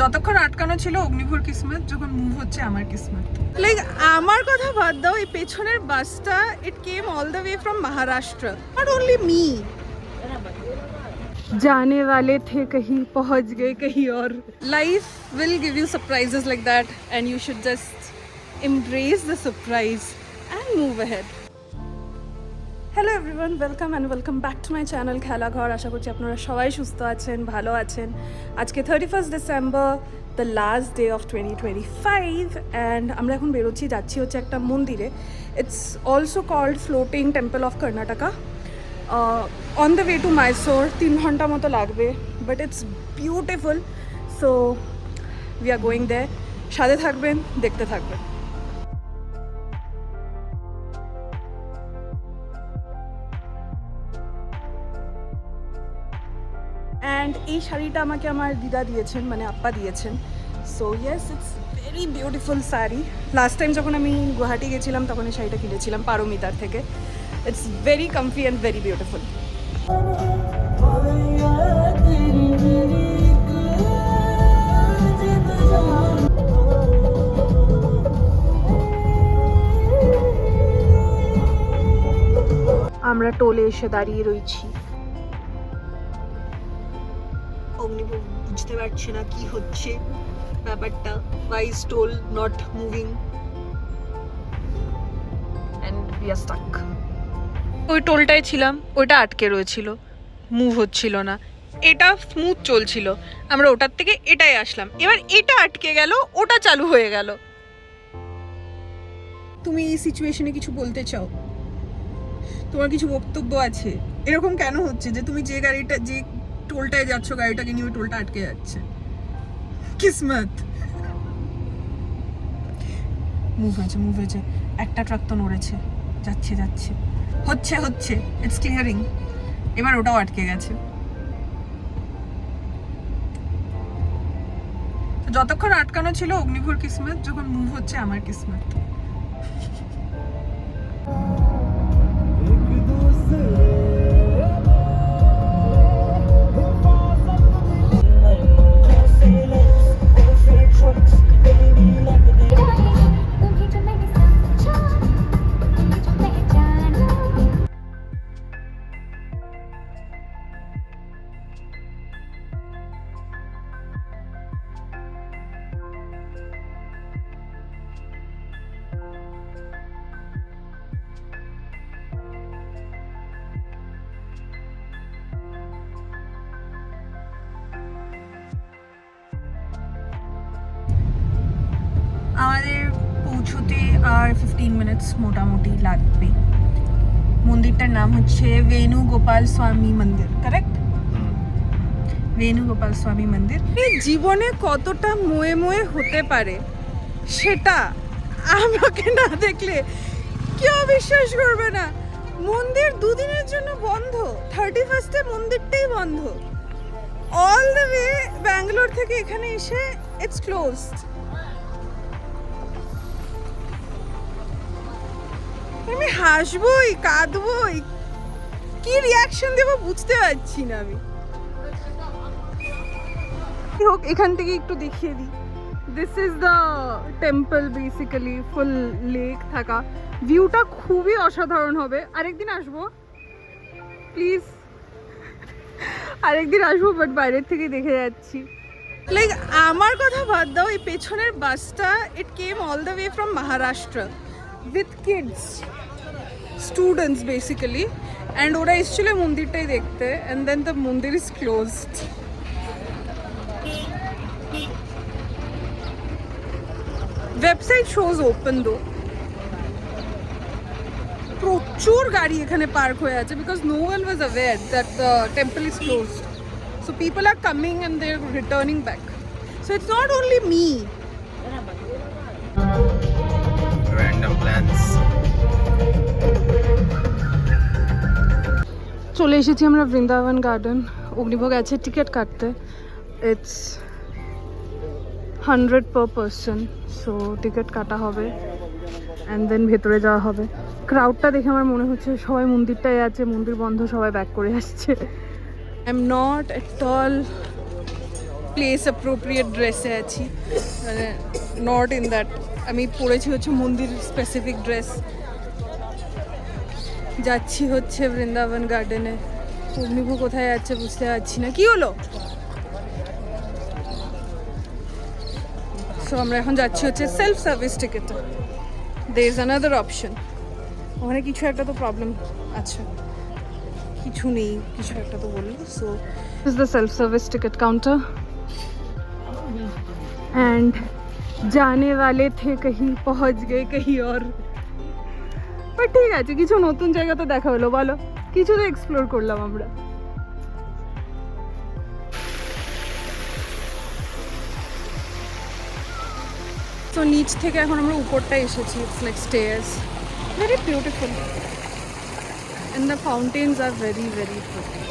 যতক্ষণ আটকানো ছিল অগ্নিভোর কিসমত, যখন মুভ হচ্ছে আমার কিসমত। লাইক আমার কথা বাদ দাও, এই পেছনের বাসটা it came all the way from Maharashtra. Not only me, जाने वाले थे कहीं पहुंच गए कहीं और। Life will give you surprises like that and you should just embrace the surprise and move ahead. Hello everyone, welcome and welcome back to my channel Khelaghar. আশা করছি আপনারা সবাই সুস্থ আছেন, ভালো আছেন। আজকে 31st December, the last day of 2025, and আমরা এখন বেরোচ্ছি, যাচ্ছি হচ্ছে একটা মন্দিরে। It's also called floating temple of Karnataka. On the way to Mysore 3 ঘন্টা মতো লাগবে, but it's beautiful. So we are going there. সাথে থাকবেন, দেখতে থাকবেন। অ্যান্ড এই শাড়িটা আমাকে আমার দিদা দিয়েছেন, মানে আপ্পা দিয়েছেন। So yes, it's very beautiful sari. Last time যখন আমি গুয়াহাটি গেছিলাম তখন এই শাড়িটা কিনেছিলাম পারমিতার থেকে। It's very comfy and very beautiful. আমরা টোলে এসে দাঁড়িয়ে রয়েছি। অগ্নিভোগ বুঝতে পারছে না কি হচ্ছে ব্যাপারটা। why is toll not moving and we are stuck। ওই টোলটায় ছিলাম, ওইটা আটকে রয়েছিল, মুভ হচ্ছিল না। এটা স্মুথ চলছিল, আমরা ওটার থেকে এটাই আসলাম। এবার এটা আটকে গেল, ওটা চালু হয়ে গেল। তুমি এই সিচুয়েশনে কিছু বলতে চাও? তোমার কিছু বক্তব্য আছে? এরকম কেন হচ্ছে যে তুমি যে গাড়িটা, যে টোলটায় যাচ্ছ, গাড়িটাকে নিয়ে ওই টোলটা আটকে যাচ্ছে? কিসমত। মুভ হয়েছে। একটা ট্রাক তো নড়েছে, যাচ্ছে হচ্ছে ইটস ক্লিয়ারিং। এবার ওটাও আটকে গেছে। যতক্ষণ আটকানো ছিল অগ্নিভোর কিসমত, যখন মুভ হচ্ছে আমার কিসমত। আমাদের পৌঁছতে আর 15 মিনিটস মোটামুটি লাগবে। মন্দিরটার নাম হচ্ছে বেণুগোপাল স্বামী মন্দির, কারেক্ট? বেণুগোপাল স্বামী মন্দির। এই জীবনে কতটা মোয়ে হতে পারে সেটা আমাকে না দেখলে কেউ বিশ্বাস করবে না। মন্দির 2 দিনের জন্য বন্ধ, 31st মন্দিরটাই বন্ধ। অল দ্য ওয়ে ব্যাঙ্গালোর থেকে এখানে এসে ইটস ক্লোজড। আমি হাসবই, কাঁদবই, কি রিয়াকশন দেবো বুঝতে পারছি না আমি। হোক, এখান থেকে একটু দেখিয়ে দিই। This is the temple, basically full lake থাকা। ভিউটা খুবই অসাধারণ হবে। আরেকদিন আসবো প্লিজ, আরেকদিন আসবো, বাট বাইরের থেকে দেখে যাচ্ছি। লাইক আমার কথা বাদ দাও, এই পেছনের বাসটা it came all the way from Maharashtra with kids, students basically, and ওরা এসেছিল মন্দিরটাই দেখতে, and then the মন্দির is closed. Website shows open though. প্রচুর গাড়ি এখানে পার্ক হয়ে আছে because no one was aware that the temple is closed. So people are coming and they're returning back. So it's not only me. Random plans. চলে এসেছি আমরা Vrindavan garden. অগ্নিভোগ আছে ticket কাটতে। It's 100 per person, so ticket কাটা হবে and then ভেতরে যাওয়া হবে। ক্রাউডটা দেখে আমার মনে হচ্ছে সবাই মন্দিরটাই আছে, মন্দির বন্ধ, সবাই ব্যাক করে আসছে। I am not at all place appropriate ড্রেসে আছি, মানে নট ইন দ্যাট। আমি পরেছি হচ্ছে মন্দির স্পেসিফিক ড্রেস, যাচ্ছি হচ্ছে বৃন্দাবন গার্ডেনে। অগ্নিভু কোথায় যাচ্ছে বুঝতে পারছি না, কি হলো? সো আমরা এখন যাচ্ছি হচ্ছে সেলফ সার্ভিস টিকেটে। There is another option. ওখানে কিছু একটা তো প্রবলেম আছে, কিছু নেই, কিছু একটা তো বললো। So is the self service ticket counter and जाने वाले थे कहीं पहुंच गए कहीं और। বাট ঠিক আছে, কিছু নতুন জায়গা তো দেখা হলো, বলো, কিছু তো এক্সপ্লোর করলাম আমরা। তো নিচ থেকে এখন আমরা উপরটায় এসেছি। It's like stairs, very beautiful and the fountains are very very pretty.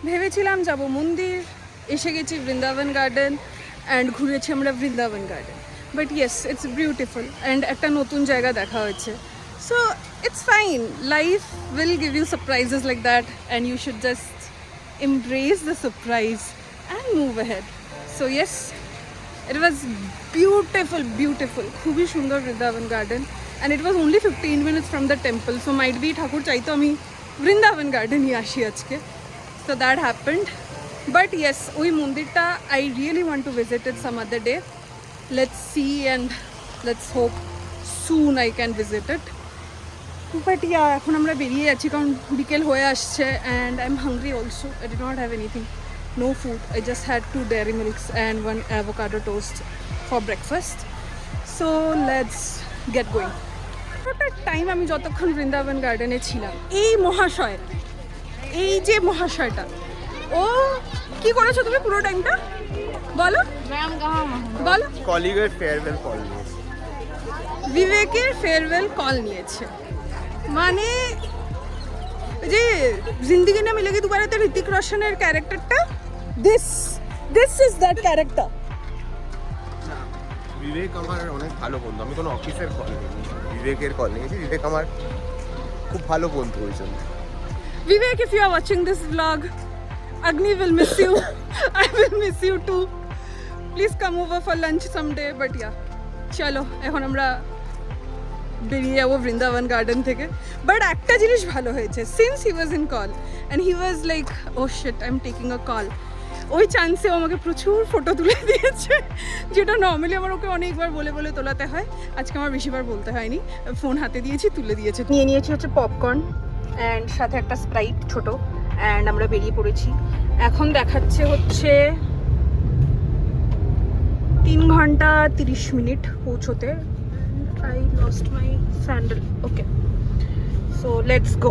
ভেবেছিলাম যাব মন্দির, এসে গেছি বৃন্দাবন গার্ডেন অ্যান্ড ঘুরেছি আমরা Vrindavan garden. But yes, it's beautiful and একটা নতুন জায়গা দেখা হয়েছে। So it's fine, life will give you surprises like that and you should just embrace the surprise and move ahead. So yes, it was beautiful, beautiful. খুবই সুন্দর Vrindavan garden and it was only 15 minutes from the temple. So might be ঠাকুর চাইতো আমি বৃন্দাবন গার্ডেনই আসি আজকে. So that happened. But yes, ওই মন্দিরটা I really want to visit it some other day. Let's see and let's hope soon I can visit it. But yeah, এখন আমরা বেরিয়ে যাচ্ছি কারণ বিকেল হয়ে আসছে and I'm hungry also. I did not have anything, no food. I just had 2 dairy milks and 1 avocado toast for breakfast. So let's get going. পুরোটা time আমি যতক্ষণ বৃন্দাবন গার্ডেনে ছিলাম, এই যে মহাশয়টা, ও কি করেছো তুমি পুরো টাইমটা? বলো বলো। কলিগের ফেয়ারওয়েল কল নিয়েছে, বিবেকের ফেয়ারওয়েল কল নিয়েছে। মানে যে জিন্দিগি না মিলেগি দুবারাতে ঋতিক রোশনের ক্যারেক্টারটা, দিস ইজ দ্যাট ক্যারেক্টার। বিবেক আমার অনেক ভালো বন্ধু, আমি কোনো অফিসের কল নিইনি, বিবেকের কল নিয়েছি। বিবেক আমার খুব ভালো বন্ধু ওই জন্য। Vivek, if you are watching this vlog, Agni will miss you. I will miss you too. Please come over for lunch someday. But yeah, চলো এখন আমরা বেরিয়ে যাবো বৃন্দাবন গার্ডেন থেকে। বাট একটা জিনিস ভালো হয়েছে, since he was in call and he was like oh shit I am taking a call, ওই চান্সেও আমাকে প্রচুর ফটো তুলে দিয়েছে, যেটা নর্মালি আমার ওকে অনেকবার বলে বলে তোলাতে হয়। আজকে আমার বেশিবার বলতে হয়নি, ফোন হাতে দিয়েছি, তুলে দিয়েছে। নিয়ে নিয়েছি হচ্ছে পপকর্ন অ্যান্ড সাথে একটা স্প্রাইট ছোট, অ্যান্ড আমরা বেরিয়ে পড়েছি। এখন দেখাচ্ছে হচ্ছে 3 ঘন্টা 30 মিনিট পৌঁছোতে। I lost my sandal. Okay, so let's go.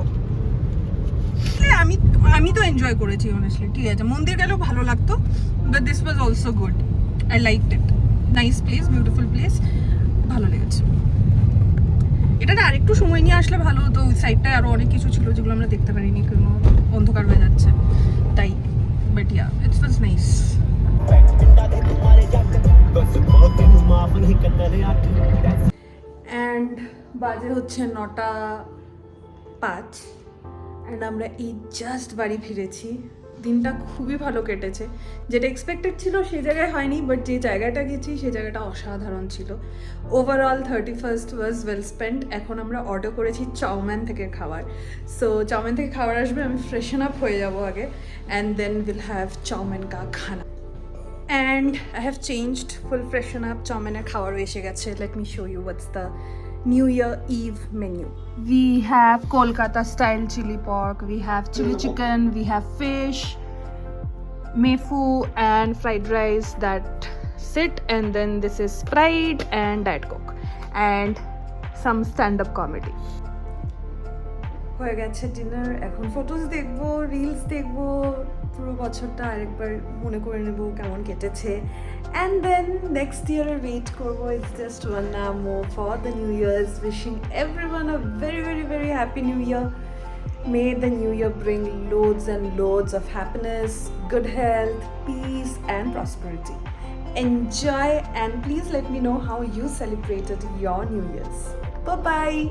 আমি তো এনজয় করেছি অনেস্টলি, ঠিক আছে। মন্দির গেলেও ভালো লাগতো, but this was also good. I liked it, nice place, beautiful place, ভালো লেগেছে। এটা না আরেকটু সময় নিয়ে আসলে ভালো হতো, ওই সাইডটায় আরও অনেক কিছু ছিল যেগুলো আমরা দেখতে পারিনি, কোনো অন্ধকার হয়ে যাচ্ছে তাই। But yeah, it was nice. And বাজে হচ্ছে 9:05 অ্যান্ড আমরা এই জাস্ট বাড়ি ফিরেছি। দিনটা খুবই ভালো কেটেছে, যেটা এক্সপেক্টেড ছিল সেই জায়গায় হয়নি, বাট যে জায়গাটা গেছি সেই জায়গাটা অসাধারণ ছিল। Overall 31st was well spend. এখন আমরা অর্ডার করেছি চাউম্যান থেকে খাবার। সো চাউম্যান থেকে খাবার আসবে, আমি ফ্রেশন আপ হয়ে যাবো আগে, and then will have Chowman কা খানা। And I have changed, full freshen up, চাউমিনের খাবারও এসে গেছে। Let me show you what's the New Year Eve menu. We have Kolkata style chili pork, we have chili chicken, we have fish, mefu and fried rice that sit, and then this is Sprite and Diet Coke and some stand-up comedy. হয়ে গেছে dinner, এখন photos দেখবো, reels দেখবো, পুরো বছরটা আরেকবার মনে করে নেবো কেমন কেটেছে, অ্যান্ড দেন নেক্সট ইয়ারে ওয়েট করবো। It's just 1 hour more for the New Year's. Wishing everyone a very very very happy New Year. May the New Year bring loads and loads of happiness, good health, peace and prosperity. Enjoy, and please let me know how you celebrated your New Year's. Bye bye.